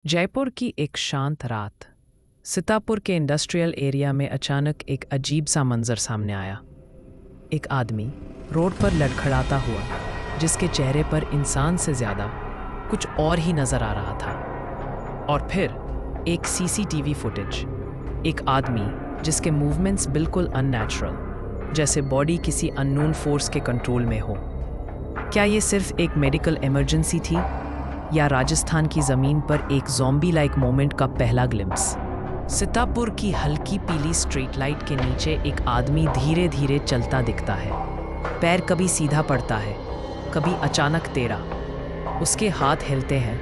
जयपुर की एक शांत रात। सीतापुर के इंडस्ट्रियल एरिया में अचानक एक अजीब सा मंजर सामने आया। एक आदमी रोड पर लड़खड़ाता हुआ, जिसके चेहरे पर इंसान से ज़्यादा कुछ और ही नज़र आ रहा था। और फिर एक सीसीटीवी फुटेज, एक आदमी जिसके मूवमेंट्स बिल्कुल अननेचुरल, जैसे बॉडी किसी अननोन फोर्स के कंट्रोल में हो। क्या ये सिर्फ एक मेडिकल इमरजेंसी थी, या राजस्थान की ज़मीन पर एक ज़ॉम्बी लाइक मोमेंट का पहला ग्लिम्स? सीतापुर की हल्की पीली स्ट्रीट लाइट के नीचे एक आदमी धीरे धीरे चलता दिखता है। पैर कभी सीधा पड़ता है, कभी अचानक टेढ़ा। उसके हाथ हिलते हैं,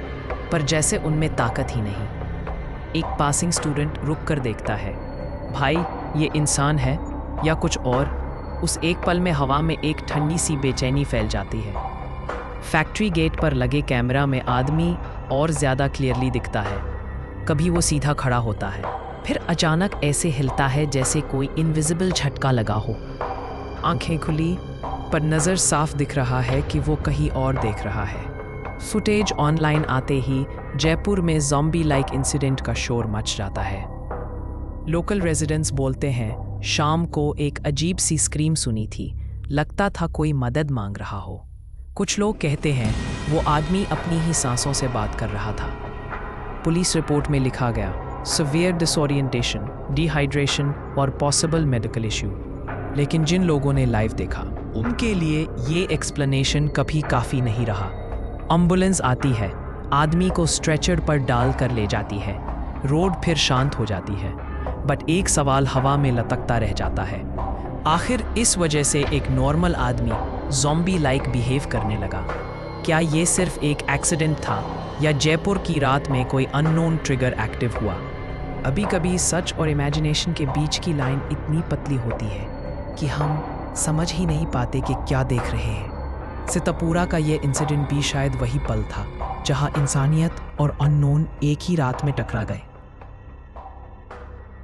पर जैसे उनमें ताकत ही नहीं। एक पासिंग स्टूडेंट रुक कर देखता है। भाई, ये इंसान है या कुछ और? उस एक पल में हवा में एक ठंडी सी बेचैनी फैल जाती है। फैक्ट्री गेट पर लगे कैमरा में आदमी और ज़्यादा क्लियरली दिखता है। कभी वो सीधा खड़ा होता है, फिर अचानक ऐसे हिलता है जैसे कोई इनविजिबल झटका लगा हो। आंखें खुली, पर नज़र साफ दिख रहा है कि वो कहीं और देख रहा है। फुटेज ऑनलाइन आते ही जयपुर में ज़ॉम्बी लाइक इंसिडेंट का शोर मच जाता है। लोकल रेजिडेंट्स बोलते हैं, शाम को एक अजीब सी स्क्रीम सुनी थी, लगता था कोई मदद मांग रहा हो। कुछ लोग कहते हैं वो आदमी अपनी ही सांसों से बात कर रहा था। पुलिस रिपोर्ट में लिखा गया, सिवियर डिसोरिएंटेशन, डिहाइड्रेशन और पॉसिबल मेडिकल इश्यू। लेकिन जिन लोगों ने लाइव देखा, उनके लिए ये एक्सप्लेनेशन कभी काफ़ी नहीं रहा। एम्बुलेंस आती है, आदमी को स्ट्रेचर पर डाल कर ले जाती है, रोड फिर शांत हो जाती है, बट एक सवाल हवा में लटकता रह जाता है। आखिर इस वजह से एक नॉर्मल आदमी ज़ॉम्बी लाइक बिहेव करने लगा। क्या ये सिर्फ एक एक्सीडेंट था, या जयपुर की रात में कोई अननोन ट्रिगर एक्टिव हुआ? अभी कभी सच और इमेजिनेशन के बीच की लाइन इतनी पतली होती है कि हम समझ ही नहीं पाते कि क्या देख रहे हैं। सीतापुरा का ये इंसिडेंट भी शायद वही पल था जहां इंसानियत और अननोन एक ही रात में टकरा गए।